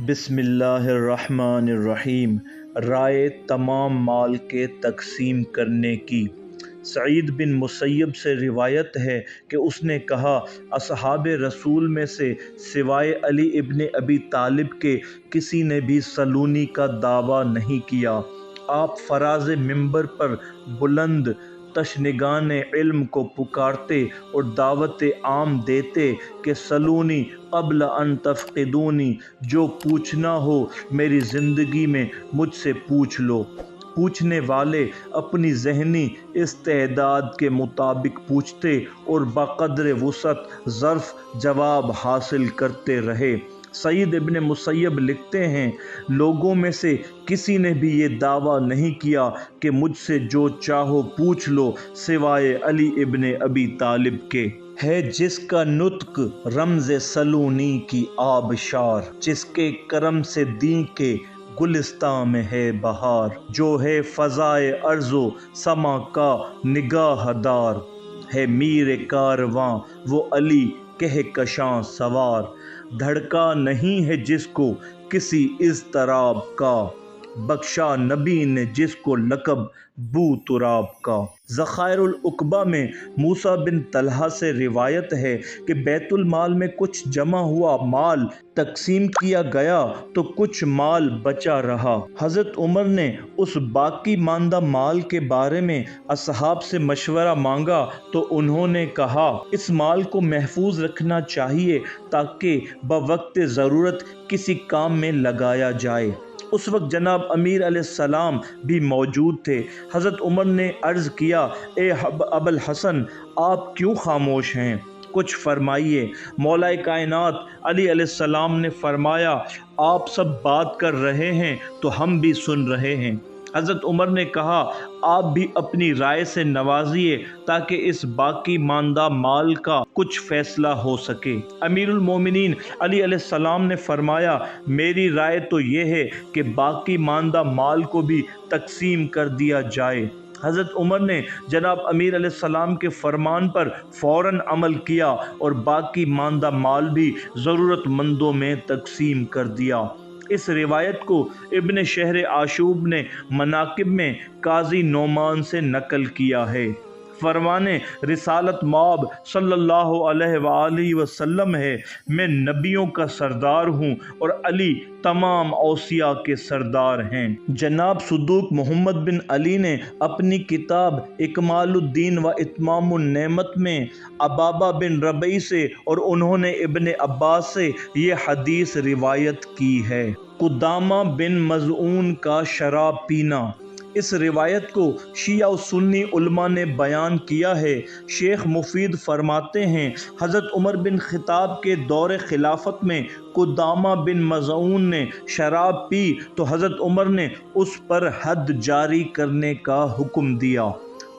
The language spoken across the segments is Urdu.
بسم اللہ الرحمن الرحیم۔ رائے تمام مال کے تقسیم کرنے کی۔ سعید بن مسیب سے روایت ہے کہ اس نے کہا، اصحاب رسول میں سے سوائے علی ابن ابی طالب کے کسی نے بھی سلونی کا دعویٰ نہیں کیا۔ آپ فراز منبر پر بلند تشنگان علم کو پکارتے اور دعوت عام دیتے کہ سلونی قبل ان تفقدونی، جو پوچھنا ہو میری زندگی میں مجھ سے پوچھ لو۔ پوچھنے والے اپنی ذہنی استعداد کے مطابق پوچھتے اور بقدر وسعت ظرف جواب حاصل کرتے رہے۔ سعید ابن مسیب لکھتے ہیں، لوگوں میں سے کسی نے بھی یہ دعویٰ نہیں کیا کہ مجھ سے جو چاہو پوچھ لو سوائے علی ابن ابی طالب کے۔ ہے جس کا نطق رمز سلونی کی آبشار، جس کے کرم سے دین کے گلستان میں ہے بہار، جو ہے فضائے ارض و سما کا نگاہ دار، ہے میر کارواں وہ علی کہکشاں سوار، دھڑکا نہیں ہے جس کو کسی اضطراب کا، بخشا نبی نے جس کو لقب بو تراب کا۔ ذخائر العقبہ میں موسیٰ بن طلحہ سے روایت ہے کہ بیت المال میں کچھ جمع ہوا مال تقسیم کیا گیا تو کچھ مال بچا رہا۔ حضرت عمر نے اس باقی ماندہ مال کے بارے میں اصحاب سے مشورہ مانگا تو انہوں نے کہا، اس مال کو محفوظ رکھنا چاہیے تاکہ بوقت ضرورت کسی کام میں لگایا جائے۔ اس وقت جناب امیر علیہ السلام بھی موجود تھے۔ حضرت عمر نے عرض کیا، اے ابوالحسن، آپ کیوں خاموش ہیں؟ کچھ فرمائیے۔ مولا کائنات علی علیہ السلام نے فرمایا، آپ سب بات کر رہے ہیں تو ہم بھی سن رہے ہیں۔ حضرت عمر نے کہا، آپ بھی اپنی رائے سے نوازیے تاکہ اس باقی ماندہ مال کا کچھ فیصلہ ہو سکے۔ امیر المومنین علی علیہ السلام نے فرمایا، میری رائے تو یہ ہے کہ باقی ماندہ مال کو بھی تقسیم کر دیا جائے۔ حضرت عمر نے جناب امیر علیہ السلام کے فرمان پر فوراً عمل کیا اور باقی ماندہ مال بھی ضرورت مندوں میں تقسیم کر دیا۔ اس روایت کو ابن شہر آشوب نے مناقب میں قاضی نعمان سے نقل کیا ہے۔ فرمان رسالت مآب صلی اللہ علیہ وآلہ وسلم ہے، میں نبیوں کا سردار ہوں اور علی تمام اوصیاء کے سردار ہیں۔ جناب صدوق محمد بن علی نے اپنی کتاب اکمال الدین و اتمام النعمت میں ابابہ بن ربیع سے اور انہوں نے ابن عباس سے یہ حدیث روایت کی ہے۔ قدامہ بن مظعون کا شراب پینا۔ اس روایت کو شیعہ و سنی علماء نے بیان کیا ہے۔ شیخ مفید فرماتے ہیں، حضرت عمر بن خطاب کے دور خلافت میں قدامہ بن مظعون نے شراب پی تو حضرت عمر نے اس پر حد جاری کرنے کا حکم دیا۔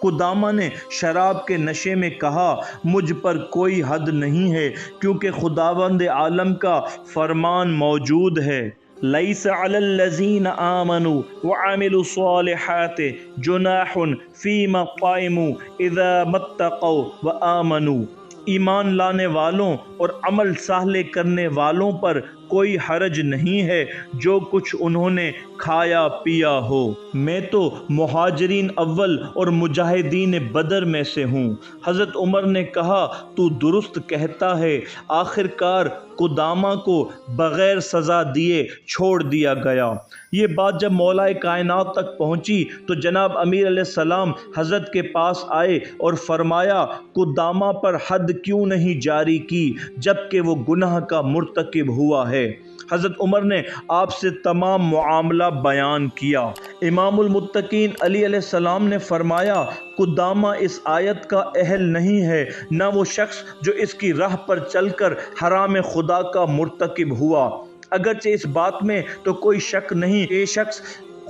قدامہ نے شراب کے نشے میں کہا، مجھ پر کوئی حد نہیں ہے کیونکہ خداوند عالم کا فرمان موجود ہے، لیس علی الذین آمنوا وعملوا الصالحات جناح فیما طعموا اذا ما اتقوا وآمنوا۔ ایمان لانے والوں اور عمل صالح کرنے والوں پر کوئی حرج نہیں ہے جو کچھ انہوں نے کھایا پیا ہو۔ میں تو مہاجرین اول اور مجاہدین بدر میں سے ہوں۔ حضرت عمر نے کہا، تو درست کہتا ہے۔ آخر کار قدامہ کو بغیر سزا دیے چھوڑ دیا گیا۔ یہ بات جب مولا کائنات تک پہنچی تو جناب امیر علیہ السلام حضرت کے پاس آئے اور فرمایا، قدامہ پر حد کیوں نہیں جاری کی جبکہ وہ گناہ کا مرتکب ہوا ہے؟ حضرت عمر نے آپ سے تمام معاملہ بیان کیا۔ امام المتقین علی علیہ السلام نے فرمایا، قدامہ اس آیت کا اہل نہیں ہے، نہ وہ شخص جو اس کی راہ پر چل کر حرام خدا کا مرتکب ہوا۔ اگرچہ اس بات میں تو کوئی شک نہیں کہ یہ شخص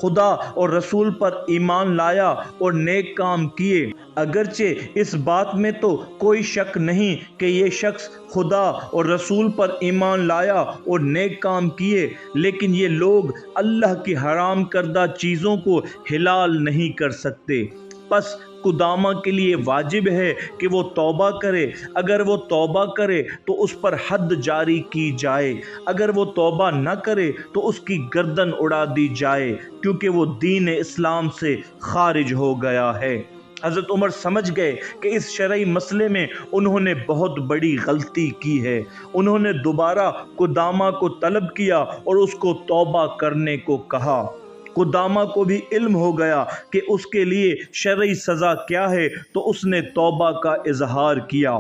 خدا اور رسول پر ایمان لایا اور نیک کام کیے۔ اگرچہ اس بات میں تو کوئی شک نہیں کہ یہ شخص خدا اور رسول پر ایمان لایا اور نیک کام کیے، لیکن یہ لوگ اللہ کی حرام کردہ چیزوں کو حلال نہیں کر سکتے۔ پس قدامہ کے لیے واجب ہے کہ وہ توبہ کرے، اگر وہ توبہ کرے تو اس پر حد جاری کی جائے، اگر وہ توبہ نہ کرے تو اس کی گردن اڑا دی جائے، کیونکہ وہ دین اسلام سے خارج ہو گیا ہے۔ حضرت عمر سمجھ گئے کہ اس شرعی مسئلے میں انہوں نے بہت بڑی غلطی کی ہے۔ انہوں نے دوبارہ قدامہ کو طلب کیا اور اس کو توبہ کرنے کو کہا۔ قدامہ کو بھی علم ہو گیا کہ اس کے لیے شرعی سزا کیا ہے، تو اس نے توبہ کا اظہار کیا۔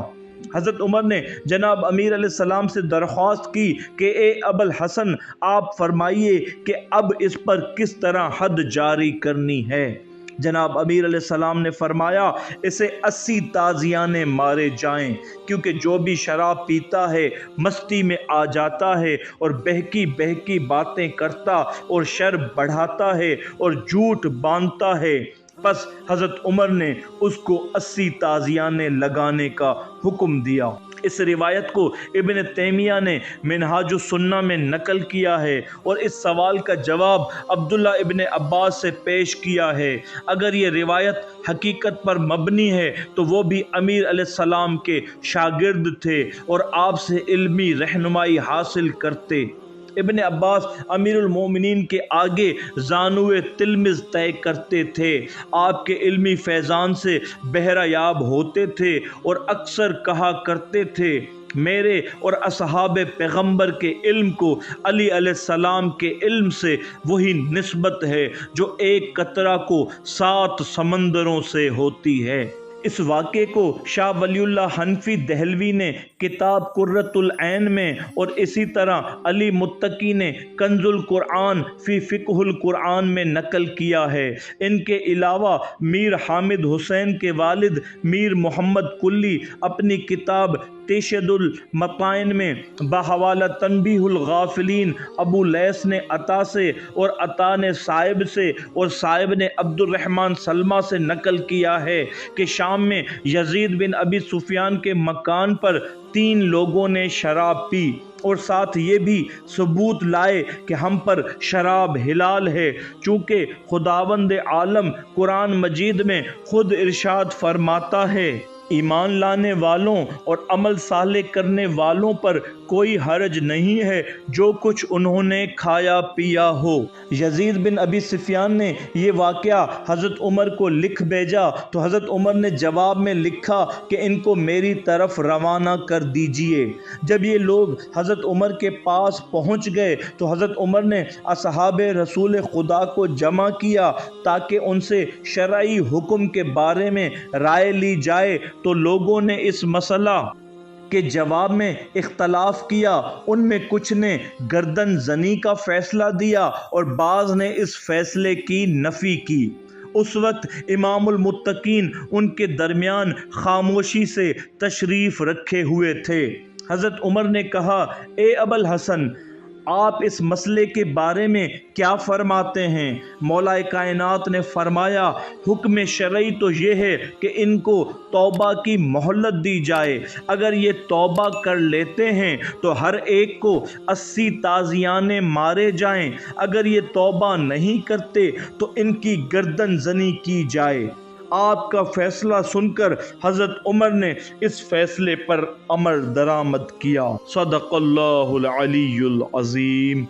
حضرت عمر نے جناب امیر علیہ السلام سے درخواست کی کہ اے ابا الحسن، آپ فرمائیے کہ اب اس پر کس طرح حد جاری کرنی ہے۔ جناب امیر علیہ السلام نے فرمایا، اسے 80 تازیانے مارے جائیں، کیونکہ جو بھی شراب پیتا ہے، مستی میں آ جاتا ہے اور بہکی بہکی باتیں کرتا اور شر بڑھاتا ہے اور جھوٹ باندھتا ہے۔ پس حضرت عمر نے اس کو 80 تازیانے لگانے کا حکم دیا۔ اس روایت کو ابن تیمیہ نے منہاج السنہ میں نقل کیا ہے اور اس سوال کا جواب عبداللہ ابن عباس سے پیش کیا ہے۔ اگر یہ روایت حقیقت پر مبنی ہے تو وہ بھی امیر علیہ السلام کے شاگرد تھے اور آپ سے علمی رہنمائی حاصل کرتے۔ ابن عباس امیر المومنین کے آگے زانوئے تلمذ طے کرتے تھے، آپ کے علمی فیضان سے بہرہ یاب ہوتے تھے اور اکثر کہا کرتے تھے، میرے اور اصحاب پیغمبر کے علم کو علی علیہ السلام کے علم سے وہی نسبت ہے جو ایک قطرہ کو 7 سمندروں سے ہوتی ہے۔ اس واقعے کو شاہ ولی اللہ حنفی دہلوی نے کتاب قرۃ العین میں اور اسی طرح علی متقی نے کنز القرآن فی فقہ القرآن میں نقل کیا ہے۔ ان کے علاوہ میر حامد حسین کے والد میر محمد کلی اپنی کتاب تیشد المطائن میں بحوالہ تنبیہ الغافلین ابو لیث نے عطا سے اور عطا نے صائب سے اور صائب نے عبد الرحمن سلمہ سے نقل کیا ہے کہ شام میں یزید بن ابی سفیان کے مکان پر 3 لوگوں نے شراب پی اور ساتھ یہ بھی ثبوت لائے کہ ہم پر شراب حلال ہے، چونکہ خداوند عالم قرآن مجید میں خود ارشاد فرماتا ہے، ایمان لانے والوں اور عمل صالح کرنے والوں پر کوئی حرج نہیں ہے جو کچھ انہوں نے کھایا پیا ہو۔ یزید بن ابی سفیان نے یہ واقعہ حضرت عمر کو لکھ بھیجا تو حضرت عمر نے جواب میں لکھا کہ ان کو میری طرف روانہ کر دیجئے۔ جب یہ لوگ حضرت عمر کے پاس پہنچ گئے تو حضرت عمر نے اصحاب رسول خدا کو جمع کیا تاکہ ان سے شرعی حکم کے بارے میں رائے لی جائے، تو لوگوں نے اس مسئلہ کے جواب میں اختلاف کیا۔ ان میں کچھ نے گردن زنی کا فیصلہ دیا اور بعض نے اس فیصلے کی نفی کی۔ اس وقت امام المتقین ان کے درمیان خاموشی سے تشریف رکھے ہوئے تھے۔ حضرت عمر نے کہا، اے ابا الحسن، آپ اس مسئلے کے بارے میں کیا فرماتے ہیں؟ مولا کائنات نے فرمایا، حکم شرعی تو یہ ہے کہ ان کو توبہ کی مہلت دی جائے، اگر یہ توبہ کر لیتے ہیں تو ہر ایک کو 80 تازیانے مارے جائیں، اگر یہ توبہ نہیں کرتے تو ان کی گردن زنی کی جائے۔ آپ کا فیصلہ سن کر حضرت عمر نے اس فیصلے پر عمل درآمد کیا۔ صدق اللہ العلی العظیم۔